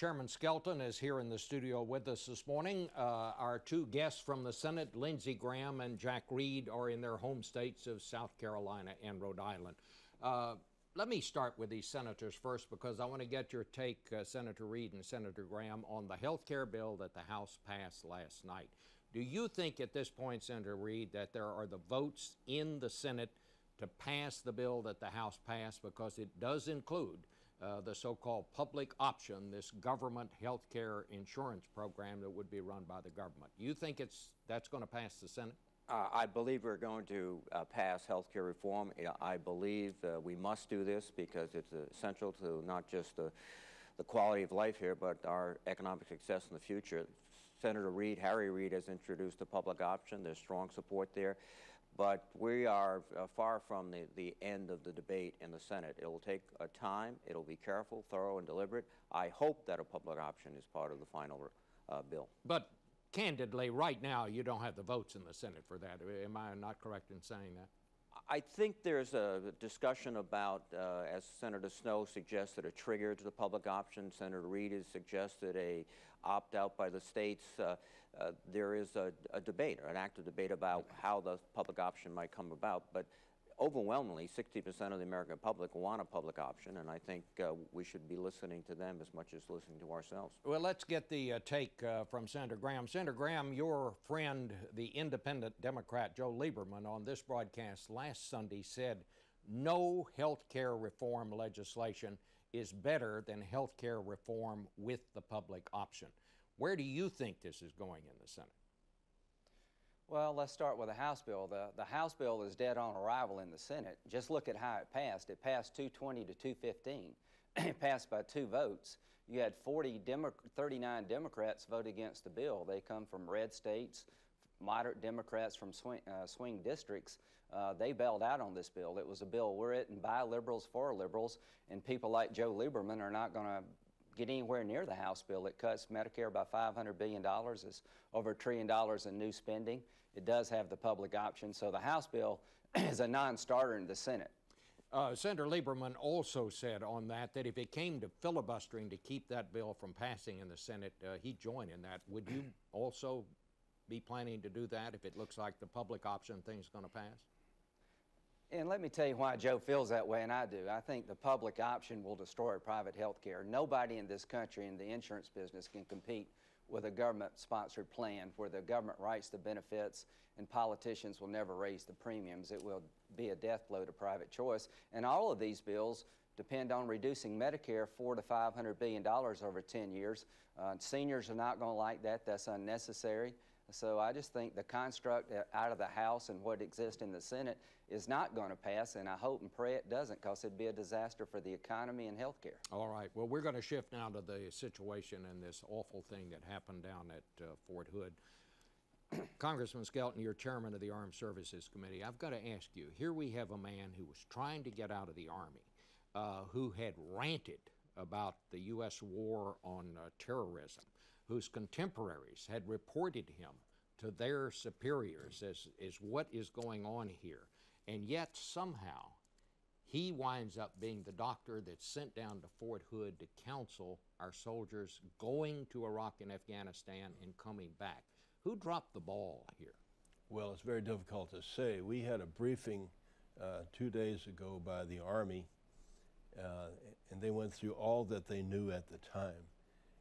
Chairman Skelton is here in the studio with us this morning. Our two guests from the Senate, Lindsey Graham and Jack Reed, are in their home states of South Carolina and Rhode Island. Let me start with these senators first because I want to get your take, Senator Reed and Senator Graham, on the health care bill that the House passed last night. Do you think at this point, Senator Reed, that there are the votes in the Senate to pass the bill that the House passed, because it does include the so-called public option, this government health care insurance program that would be run by the government? Do you think that's going to pass the Senate? I believe we're going to pass health care reform. I believe we must do this because it's essential to not just the quality of life here, but our economic success in the future. Senator Reed, Harry Reid, has introduced a public option. There's strong support there. But we are far from the end of the debate in the Senate. It will take time. It will be careful, thorough, and deliberate. I hope that a public option is part of the final bill. But candidly, right now, you don't have the votes in the Senate for that. Am I not correct in saying that? I think there's a discussion about, as Senator Snowe suggested, a trigger to the public option. Senator Reid has suggested a opt-out by the states. There is a debate, or an active debate, about how the public option might come about. But overwhelmingly, 60% of the American public want a public option, and I think we should be listening to them as much as listening to ourselves. Well, let's get the take from Senator Graham. Senator Graham, your friend, the independent Democrat Joe Lieberman, on this broadcast last Sunday said no health care reform legislation is better than health care reform with the public option. Where do you think this is going in the Senate? Well, let's start with the House bill. The House bill is dead on arrival in the Senate. Just look at how it passed. It passed 220 to 215. It passed by 2 votes. You had 39 Democrats vote against the bill. They come from red states, moderate Democrats from swing districts. They bailed out on this bill. It was a bill written by liberals for liberals, and people like Joe Lieberman are not going to get anywhere near the House bill. It cuts Medicare by $500 billion. It's over $1 trillion in new spending. It does have the public option. So the House bill is a non-starter in the Senate. Senator Lieberman also said on that if it came to filibustering to keep that bill from passing in the Senate, he'd join in that. Would you also be planning to do that if it looks like the public option thing's going to pass? And let me tell you why Joe feels that way, and I do. I think the public option will destroy private health care. Nobody in this country in the insurance business can compete with a government-sponsored plan where the government writes the benefits and politicians will never raise the premiums. It will be a death blow to private choice. And all of these bills depend on reducing Medicare $400 to $500 billion over 10 years. Seniors are not going to like that. That's unnecessary. So I just think the construct out of the House and what exists in the Senate is not going to pass, and I hope and pray it doesn't, because it'd be a disaster for the economy and health care. All right. Well, we're going to shift now to the situation and this awful thing that happened down at Fort Hood. Congressman Skelton, you're chairman of the Armed Services Committee. I've got to ask you, here we have a man who was trying to get out of the Army, who had ranted about the U.S. war on terrorism, whose contemporaries had reported him to their superiors as what is going on here. And yet somehow he winds up being the doctor that's sent down to Fort Hood to counsel our soldiers going to Iraq and Afghanistan and coming back. Who dropped the ball here? Well, it's very difficult to say. We had a briefing 2 days ago by the Army, and they went through all that they knew at the time.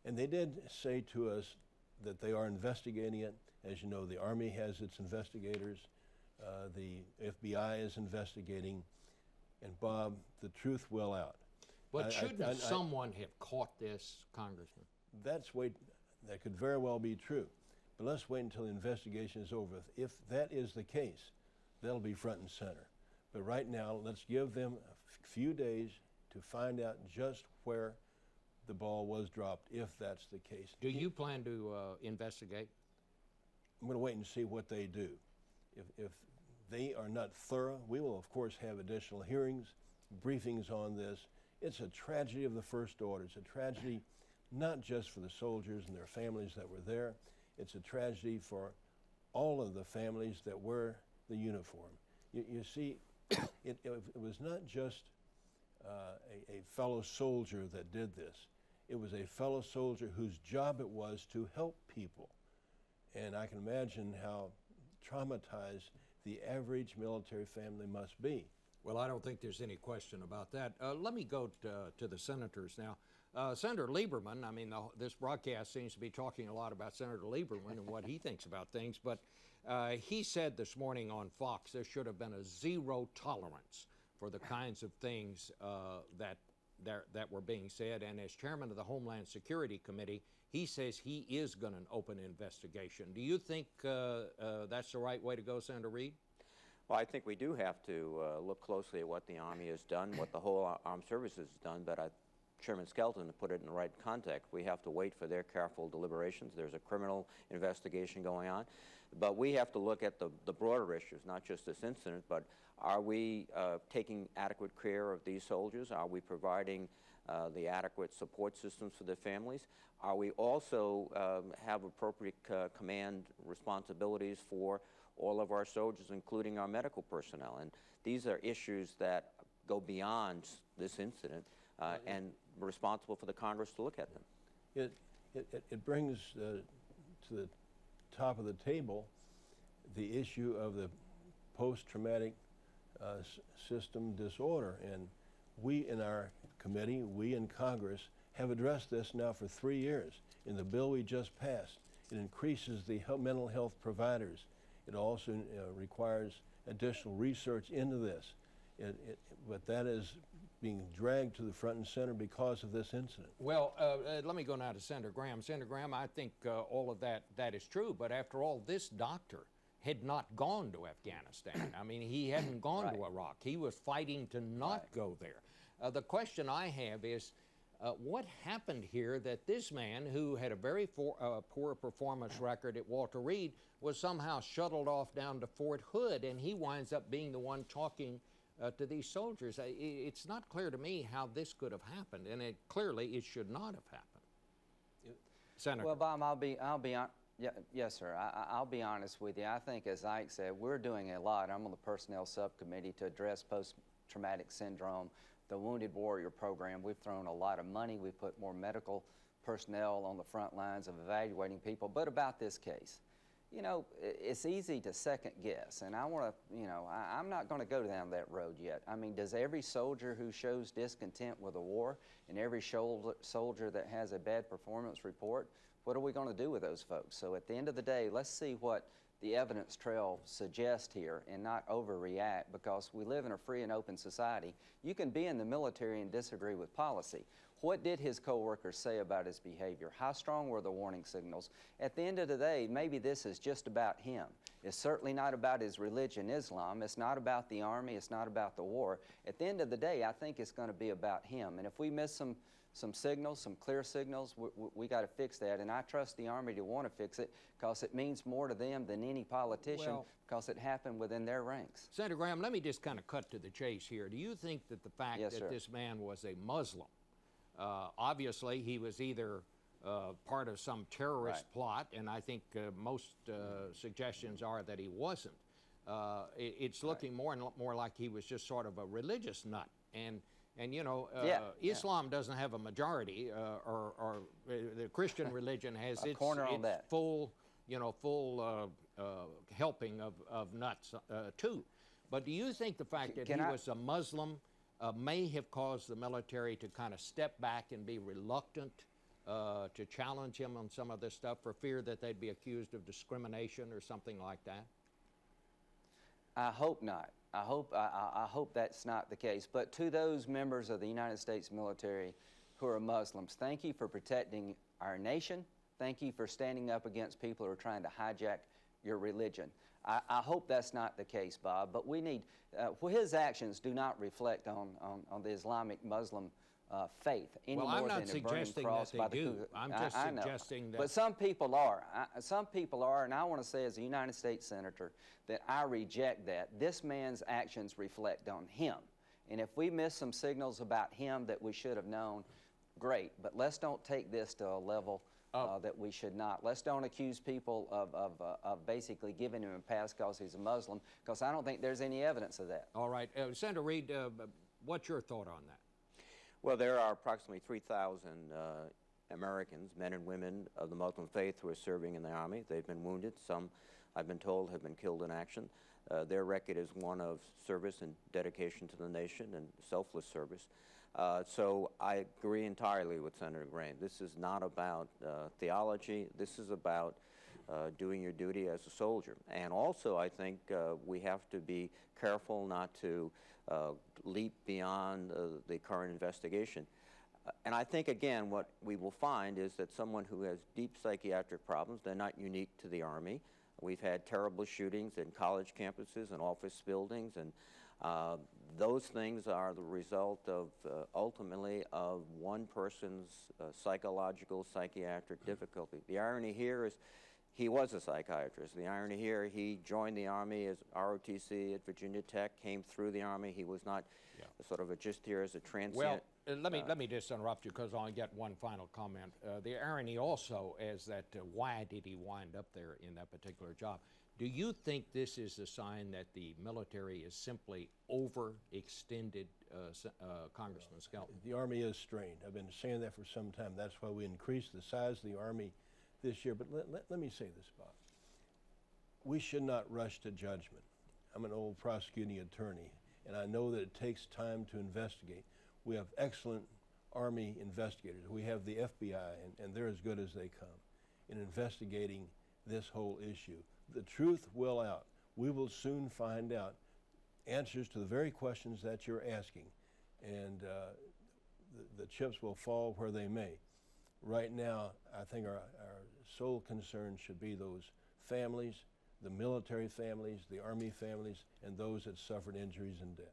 And they did say to us that they are investigating it. As you know, the Army has its investigators. The FBI is investigating. And Bob, the truth will out. But shouldn't someone have caught this, Congressman? That could very well be true. But let's wait until the investigation is over. If that is the case, that'll be front and center. But right now, let's give them a few days to find out just where the ball was dropped, if that's the case. Do you plan to investigate? I'm going to wait and see what they do. If they are not thorough, we will, of course, have additional hearings, briefings on this. It's a tragedy of the first order. It's a tragedy not just for the soldiers and their families that were there. It's a tragedy for all of the families that wear the uniform. You see, it was not just a fellow soldier that did this. It was a fellow soldier whose job it was to help people. And I can imagine how traumatized the average military family must be. Well, I don't think there's any question about that. Let me go to the senators now. Senator Lieberman, I mean, this broadcast seems to be talking a lot about Senator Lieberman and what he thinks about things, but he said this morning on Fox there should have been a zero tolerance for the kinds of things that were being said. And as chairman of the Homeland Security Committee, he says he is going to open an investigation. Do you think that's the right way to go, Senator Reid? Well, I think we do have to look closely at what the Army has done, what the whole armed services has done, but Chairman Skelton put it in the right context. We have to wait for their careful deliberations. There's a criminal investigation going on. But we have to look at the broader issues, not just this incident, but are we taking adequate care of these soldiers? Are we providing the adequate support systems for their families? Are we also have appropriate command responsibilities for all of our soldiers, including our medical personnel? And these are issues that go beyond this incident and responsible for the Congress to look at them. It brings to the top of the table the issue of the post-traumatic system disorder. And we in our committee, we in Congress, have addressed this now for 3 years. In the bill we just passed, it increases the mental health providers. It also requires additional research into this. But that is being dragged to the front and center because of this incident. Well, let me go now to Senator Graham. Senator Graham, I think all of that is true, but after all, this doctor had not gone to Afghanistan. I mean, he hadn't gone to Iraq. He was fighting to not go there. The question I have is, what happened here that this man, who had a very poor performance record at Walter Reed, was somehow shuttled off down to Fort Hood, and he winds up being the one talking to these soldiers? It's not clear to me how this could have happened, and clearly it should not have happened. Senator. Well, Bob, yes, sir. I'll be honest with you. I think, as Ike said, we're doing a lot. I'm on the personnel subcommittee to address post-traumatic syndrome, the Wounded Warrior program. We've thrown a lot of money. We've put more medical personnel on the front lines of evaluating people. But about this case, you know, it's easy to second guess, and I want to, you know, I'm not going to go down that road yet. I mean, does every soldier who shows discontent with the war and every soldier that has a bad performance report, what are we going to do with those folks? So at the end of the day, let's see what the evidence trail suggests here and not overreact, because we live in a free and open society. You can be in the military and disagree with policy. What did his coworkers say about his behavior? How strong were the warning signals? At the end of the day, maybe this is just about him. It's certainly not about his religion, Islam. It's not about the Army. It's not about the war. At the end of the day, I think it's going to be about him. And if we miss some signals, some clear signals, we got to fix that. And I trust the Army to want to fix it, because it means more to them than any politician, because it happened within their ranks. Senator Graham, let me just kind of cut to the chase here. Do you think that the fact that this man was a Muslim, obviously he was either part of some terrorist plot, and I think most suggestions are that he wasn't. It's looking more and more like he was just sort of a religious nut. And you know, Islam doesn't have a majority, or the Christian religion has its full, you know, helping of nuts too. But do you think the fact that he was a Muslim may have caused the military to kind of step back and be reluctant to challenge him on some of this stuff for fear that they'd be accused of discrimination or something like that? I hope not. I hope that's not the case. But to those members of the United States military who are Muslims, thank you for protecting our nation. Thank you for standing up against people who are trying to hijack your religion. I hope that's not the case, Bob, but we need, his actions do not reflect on the Islamic Muslim faith any more than a burning cross by the Ku. I'm just suggesting that. But some people are. Some people are, and I want to say as a United States Senator that I reject that. This man's actions reflect on him. And if we miss some signals about him that we should have known, great. But let's don't take this to a level that we should not. Let's don't accuse people of basically giving him a pass because he's a Muslim, because I don't think there's any evidence of that. All right. Senator Reid, what's your thought on that? Well, there are approximately 3,000 Americans, men and women of the Muslim faith, who are serving in the Army. They've been wounded. Some, I've been told, have been killed in action. Their record is one of service and dedication to the nation and selfless service. So I agree entirely with Senator Graham. This is not about theology. This is about doing your duty as a soldier. And also, I think we have to be careful not to leap beyond the current investigation. And I think, again, what we will find is that someone who has deep psychiatric problems, they're not unique to the Army. We've had terrible shootings in college campuses and office buildings, and those things are the result of, ultimately, of one person's psychological, psychiatric difficulty. The irony here is he was a psychiatrist. The irony here, he joined the Army as ROTC at Virginia Tech, came through the Army. He was not sort of just here as a transient. Well, let me just interrupt you because I only get one final comment. The irony also is that why did he wind up there in that particular job? Do you think this is a sign that the military is simply overextended, Congressman Skelton? The Army is strained. I've been saying that for some time. That's why we increased the size of the Army this year. But let me say this, Bob. We should not rush to judgment. I'm an old prosecuting attorney, and I know that it takes time to investigate. We have excellent Army investigators. We have the FBI, and they're as good as they come in investigating this whole issue. The truth will out. We will soon find out answers to the very questions that you're asking, and the chips will fall where they may. Right now, I think our sole concern should be those families, the military families, the Army families, and those that suffered injuries and death.